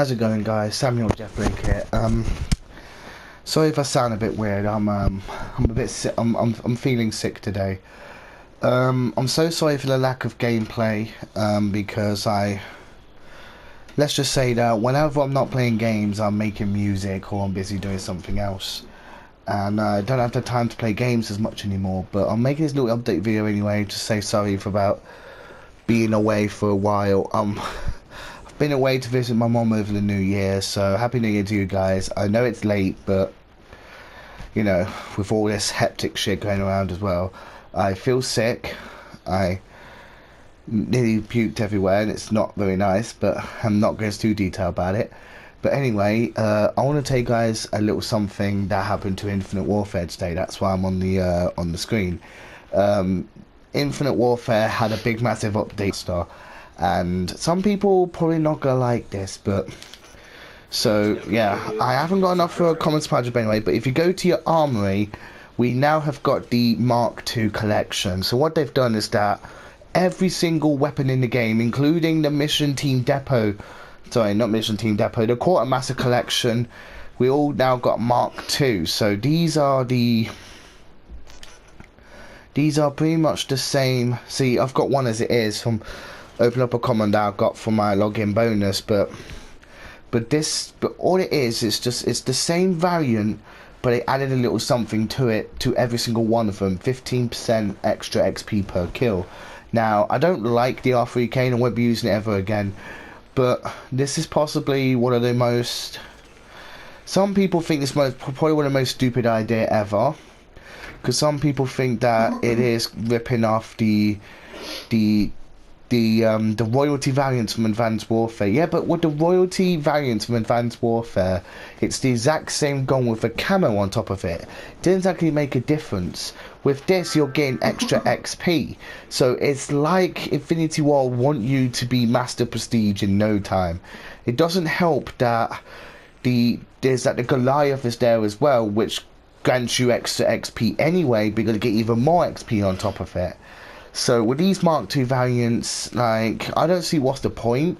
How's it going, guys? Samuel Jeff Blake here. Sorry if I sound a bit weird. I'm a bit sick. I'm feeling sick today. I'm so sorry for the lack of gameplay. Because let's just say that whenever I'm not playing games, I'm making music or I'm busy doing something else, and I don't have the time to play games as much anymore. But I'm making this little update video anyway to say sorry for about being away for a while. Been away to visit my mom over the New Year, so happy New Year to you guys. I know it's late, but you know, with all this hectic shit going around as well, I feel sick. I nearly puked everywhere, and it's not very nice, but I'm not going to too detail about it. But anyway, I want to tell you guys a little something that happened to Infinite Warfare today. That's why I'm on the screen. Infinite Warfare had a big, massive update star. And some people probably not gonna like this, but so yeah, I haven't got enough for a common supply drop anyway. But if you go to your armory, we now have got the Mark II collection. So what they've done is that every single weapon in the game, including the Mission Team Depot, sorry, not Mission Team Depot, the Quartermaster collection, we all now got Mark II. So these are pretty much the same. See, I've got one as it is from. Open up a command that I've got for my login bonus, but all it is, it's the same variant, but it added a little something to it, to every single one of them. 15% extra XP per kill. Now, I don't like the R3K and I won't be using it ever again, but this is possibly one of the most, some people think this is probably one of the most stupid idea ever, because some people think that it is ripping off the royalty variants from Advanced Warfare. Yeah, but with the royalty variants from Advanced Warfare, it's the exact same gun with a camo on top of it. It doesn't exactly make a difference. With this, you're getting extra XP. So it's like Infinity Ward want you to be Master Prestige in no time. It doesn't help that the Goliath is there as well, which grants you extra XP anyway, but you're going to get even more XP on top of it. So with these Mark II variants, like, I don't see what's the point,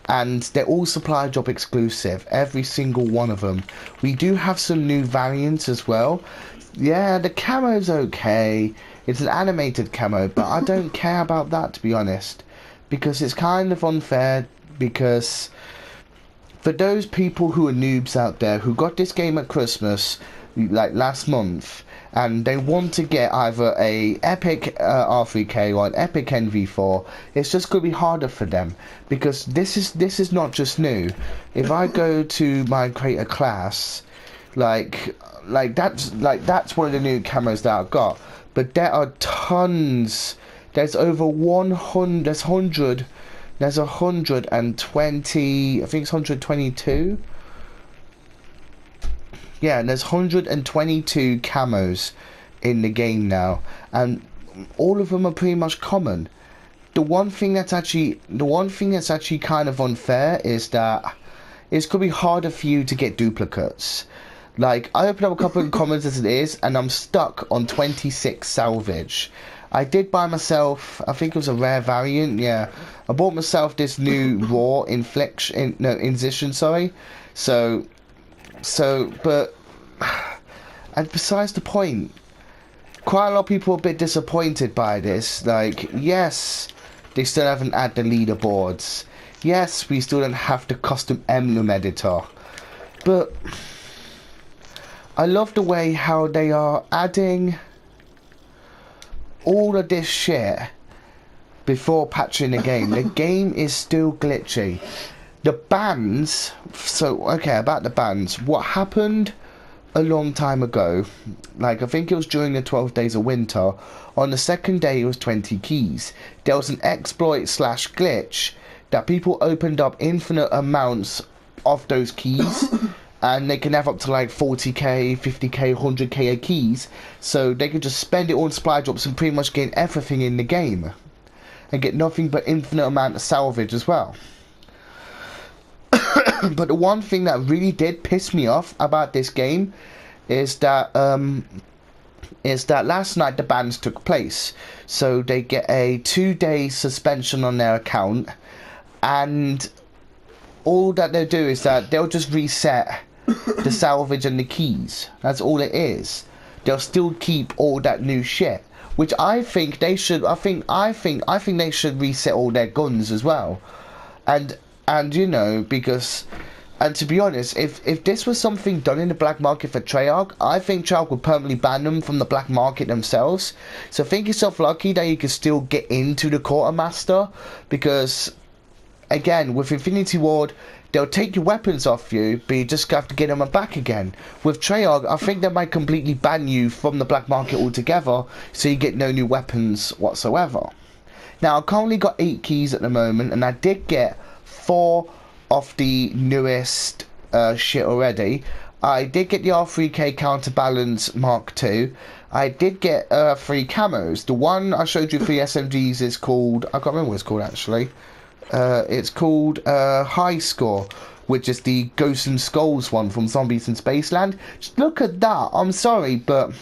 and they're all supply drop exclusive, every single one of them. We do have some new variants as well. Yeah, the camo's okay, it's an animated camo, but I don't care about that, to be honest, because it's kind of unfair, because for those people who are noobs out there who got this game at Christmas, like last month, and they want to get either a epic R3K or an epic NV4, it's just going to be harder for them, because this is not just new. If I go to my creator class, like that's one of the new camos that I've got, but there are tons. There's over 100. There's 120. I think it's 122. Yeah, and there's 122 camos in the game now, and all of them are pretty much common. The one thing that's actually kind of unfair is that it's gonna be harder for you to get duplicates. Like, I opened up a couple of commons as it is, and I'm stuck on 26 salvage. I did buy myself, I think it was a rare variant, yeah. I bought myself this new raw incision, sorry. But, and besides the point, quite a lot of people are a bit disappointed by this. Like, yes, they still haven't added the leaderboards. Yes, we still don't have the custom emblem editor. But I love the way how they are adding all of this shit before patching the game. The game is still glitchy. The bans, so okay, about the bans, what happened a long time ago, like I think it was during the 12 days of winter, on the second day it was 20 keys. There was an exploit / glitch that people opened up infinite amounts of those keys, and they can have up to like 40k, 50k, 100k keys, so they could just spend it on supply drops and pretty much gain everything in the game, and get nothing but infinite amount of salvage as well. But the one thing that really did piss me off about this game is that last night the bans took place. So they get a 2-day suspension on their account, and all that they'll do is that they'll just reset the salvage and the keys. That's all it is. They'll still keep all that new shit, which I think they should. I think they should reset all their guns as well, and you know, because. And to be honest, if this was something done in the black market for Treyarch, I think Treyarch would permanently ban them from the black market themselves. So think yourself lucky that you can still get into the Quartermaster, because, again, with Infinity Ward, they'll take your weapons off you, but you just have to get them back again. With Treyarch, I think they might completely ban you from the black market altogether, so you get no new weapons whatsoever. Now, I've currently got 8 keys at the moment, and I did get 4 of the newest shit already. I did get the R3K Counterbalance Mark II. I did get 3 camos. The one I showed you for the SMGs is called, I can't remember what it's called actually. It's called High Score, which is the Ghosts and Skulls one from Zombies in Spaceland. Just look at that. I'm sorry, but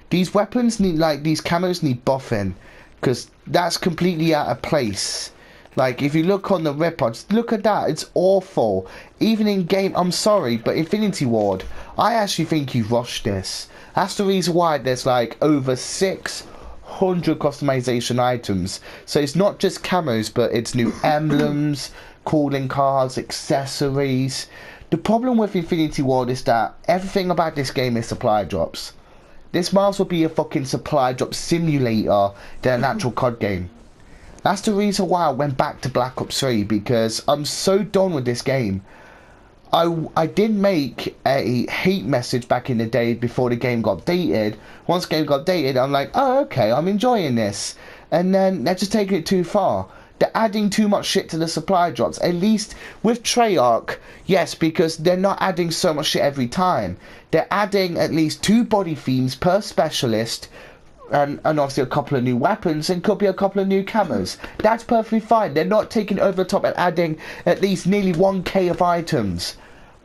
these weapons need, like, these camos need buffing, because that's completely out of place. Like, if you look on the Ripper, just look at that. It's awful. Even in game, I'm sorry, but Infinity Ward, I actually think you rushed this. That's the reason why there's like over 600 customization items. So it's not just camos, but it's new emblems, calling cards, accessories. The problem with Infinity Ward is that everything about this game is supply drops. This might as well be a fucking supply drop simulator than an actual COD game. That's the reason why I went back to Black Ops 3, because I'm so done with this game. I did make a hate message back in the day before the game got updated. Once the game got updated, I'm like, oh, okay, I'm enjoying this. And then they're just taking it too far. They're adding too much shit to the supply drops. At least with Treyarch, yes, because they're not adding so much shit every time. They're adding at least 2 body themes per specialist, and obviously a couple of new weapons, and could be a couple of new camos. That's perfectly fine. They're not taking over the top and adding at least nearly 1k of items,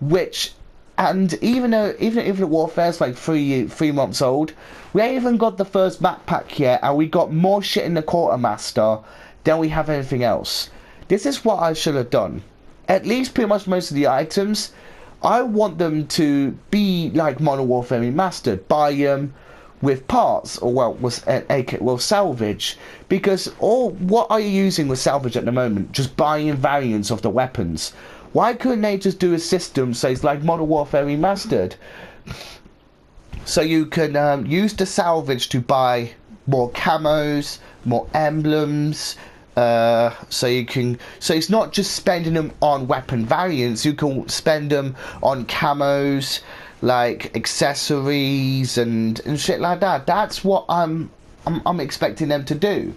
which, and even though Infinite Warfare's like 3 months old, we ain't even got the first map pack yet, and we got more shit in the Quartermaster than we have anything else. This is what I should have done. At least pretty much most of the items, I want them to be like Modern Warfare Remastered. Buy them with parts, or well salvage, because what are you using with salvage at the moment? Just buying variants of the weapons. Why couldn't they just do a system so it's like Modern Warfare Remastered, so you can use the salvage to buy more camos, more emblems, so it's not just spending them on weapon variants, you can spend them on camos, like accessories and shit like that. That's what I'm expecting them to do.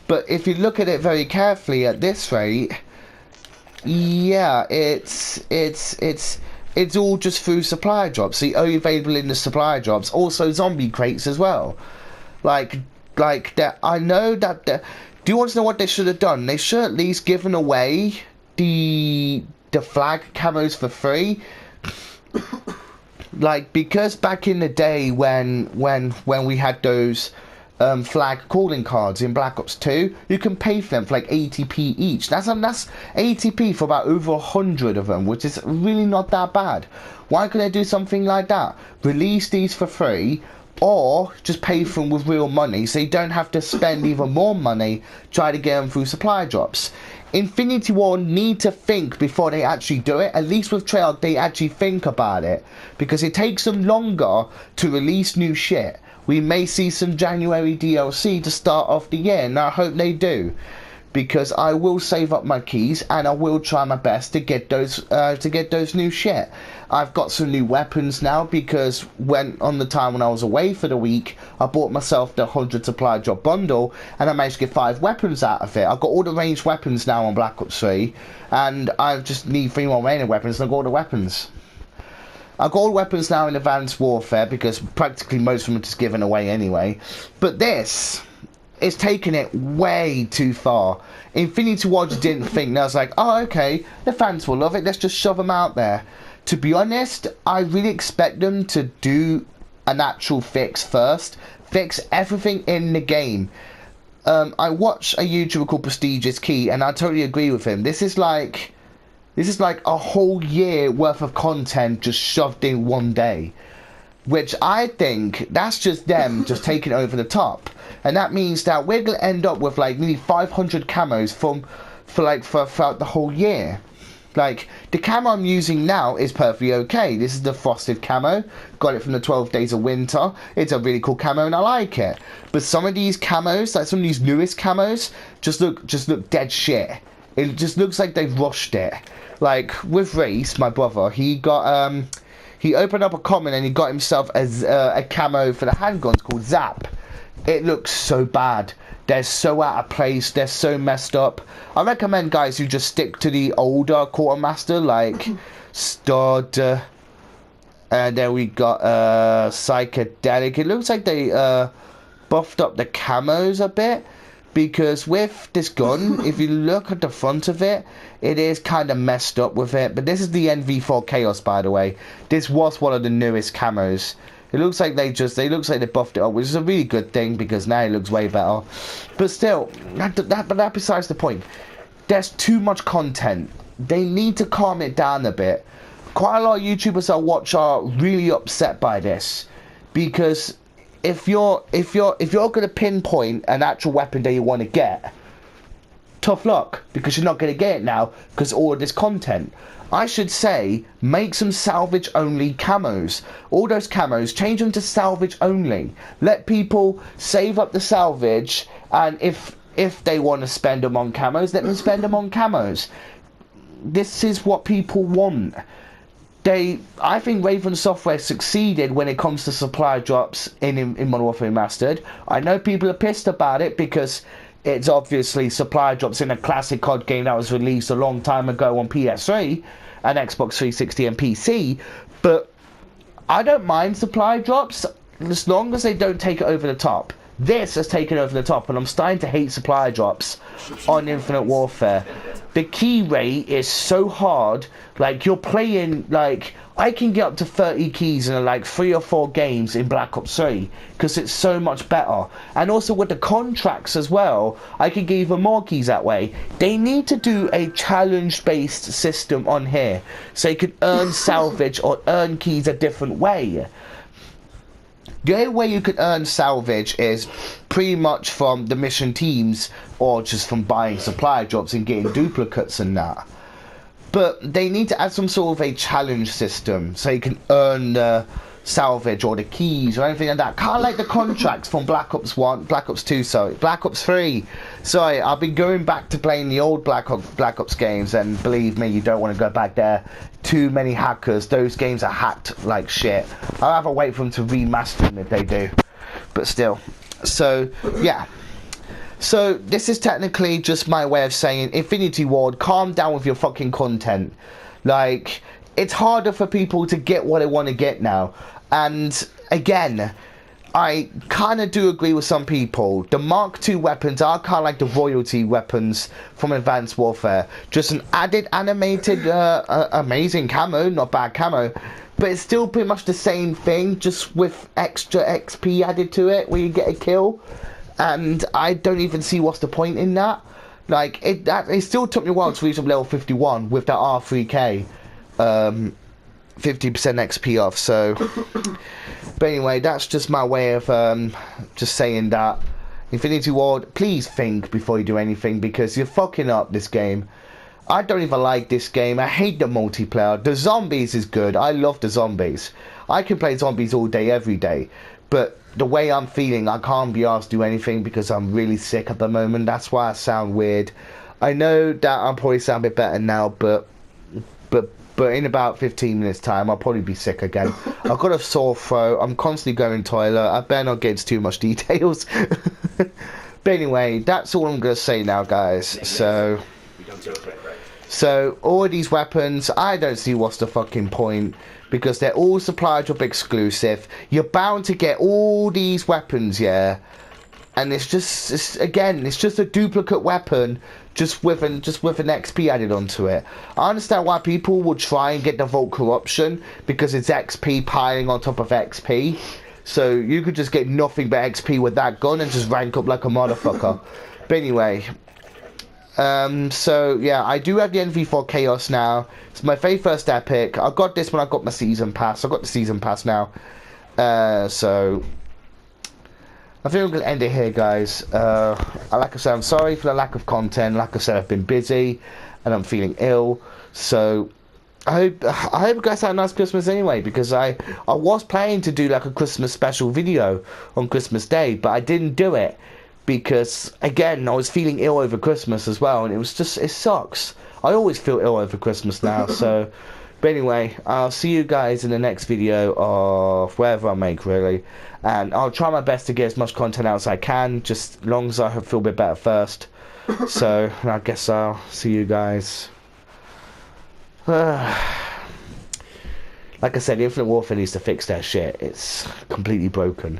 But if you look at it very carefully at this rate, yeah, it's all just through supply drops. So only available in the supply drops. Also zombie crates as well. Like that. I know that. Do you want to know what they should have done? They should at least given away the flag camos for free. Like, because back in the day when we had those flag calling cards in Black Ops 2, you can pay for them for like 80p each. That's 80p for about over 100 of them, which is really not that bad. Why couldn't they do something like that? Release these for free, or just pay for them with real money, so you don't have to spend even more money trying to get them through supply drops. Infinity Ward need to think before they actually do it. At least with Treyarch, they actually think about it, because it takes them longer to release new shit. We may see some January DLC to start off the year, and I hope they do, because I will save up my keys and I will try my best to get those new shit. I've got some new weapons now, because on the time when I was away for the week, I bought myself the 100 supply drop bundle, and I managed to get 5 weapons out of it. I've got all the ranged weapons now on Black Ops 3, and I just need 3 more ranged weapons, and I've got all the weapons. I've got all the weapons now in Advanced Warfare, because practically most of them are just given away anyway. But this is taking it way too far. Infinity Ward didn't think. They was like, oh, okay, the fans will love it, let's just shove them out there. To be honest, I really expect them to do an actual fix first. Fix everything in the game. I watch a YouTuber called Prestigious Key, and I totally agree with him. This is like This is like a whole year worth of content just shoved in one day. Which I think that's just them just taking over the top. And that means that we're going to end up with like nearly 500 camos throughout the whole year. Like, the camo I'm using now is perfectly okay. This is the frosted camo. Got it from the 12 Days of Winter. It's a really cool camo and I like it. But some of these camos, like some of these newest camos, just look dead shit. It just looks like they've rushed it. Like, with Reese, my brother, he opened up a comment and he got himself a camo for the handguns called Zap. It looks so bad. They're so out of place. They're so messed up. I recommend guys who just stick to the older Quartermaster, like Stud. And then we got Psychedelic. It looks like they buffed up the camos a bit. Because with this gun, if you look at the front of it, it is kind of messed up with it. But this is the NV4 Chaos, by the way. This was one of the newest camos. It looks like they buffed it up, which is a really good thing because now it looks way better. But still, that besides the point. There's too much content. They need to calm it down a bit. Quite a lot of YouTubers I watch are really upset by this because if you're gonna pinpoint an actual weapon that you want to get, tough luck because you're not gonna get it now because all of this content. I should say, make some salvage only camos. All those camos, change them to salvage only. Let people save up the salvage, and if they want to spend them on camos, let them spend them on camos. This is what people want. I think Raven Software succeeded when it comes to supply drops in Modern Warfare Remastered. I know people are pissed about it because it's obviously supply drops in a classic COD game that was released a long time ago on PS3 and Xbox 360 and PC, but I don't mind supply drops as long as they don't take it over the top. This has taken over the top and I'm starting to hate supply drops on Infinite Warfare. The key rate is so hard, like you're playing, like I can get up to 30 keys in like 3 or 4 games in Black Ops 3 because it's so much better. And also with the contracts as well, I can get even more keys that way. They need to do a challenge based system on here so you can earn salvage or earn keys a different way. The only way you can earn salvage is pretty much from the mission teams or just from buying supply drops and getting duplicates and that. But they need to add some sort of a challenge system so you can earn the salvage or the keys or anything like that. Kind of like the contracts from Black Ops 1, Black Ops 2, sorry, Black Ops 3. Sorry, I've been going back to playing the old Black Ops games and believe me, you don't want to go back there. Too many hackers. Those games are hacked like shit. I'll have to wait for them to remaster them if they do. But still. So, yeah. So, this is technically just my way of saying, Infinity Ward, calm down with your fucking content. Like, it's harder for people to get what they want to get now. And, again, I kind of do agree with some people. The Mark II weapons are kind of like the royalty weapons from Advanced Warfare. Just an added animated, amazing camo, not bad camo. But it's still pretty much the same thing, just with extra XP added to it, where you get a kill. And I don't even see what's the point in that. Like, it still took me a while to reach up level 51 with that R3K. 50% XP off, so... But anyway, that's just my way of just saying that. Infinity Ward, please think before you do anything, because you're fucking up this game. I don't even like this game. I hate the multiplayer. The zombies is good. I love the zombies. I can play zombies all day, every day. But the way I'm feeling, I can't be asked to do anything because I'm really sick at the moment. That's why I sound weird. I know that I'll probably sound a bit better now, but in about 15 minutes time, I'll probably be sick again. I've got a sore throat. I'm constantly going to the toilet. I better not get into too much details. But anyway, that's all I'm going to say now, guys. So, all of these weapons, I don't see what's the fucking point. Because they're all supply drop exclusive. You're bound to get all these weapons, yeah. And it's just a duplicate weapon, just with an XP added onto it. I understand why people would try and get the Vault Corruption, because it's XP piling on top of XP. So you could just get nothing but XP with that gun and just rank up like a motherfucker. But anyway, So yeah, I do have the NV4 Chaos now. It's my very first epic. I got this when I got my season pass. I got the season pass now. So I think I'm gonna end it here, guys. Like I said, I'm sorry for the lack of content. Like I said, I've been busy and I'm feeling ill. So I hope you guys had a nice Christmas anyway, because I was planning to do like a Christmas special video on Christmas Day, but I didn't do it because again I was feeling ill over Christmas as well, and it sucks. I always feel ill over Christmas now. So but anyway, I'll see you guys in the next video of wherever I make, really, and I'll try my best to get as much content out as I can, just as long as I feel a bit better first. So I guess I'll see you guys. Like I said, Infinite Warfare needs to fix their shit. It's completely broken.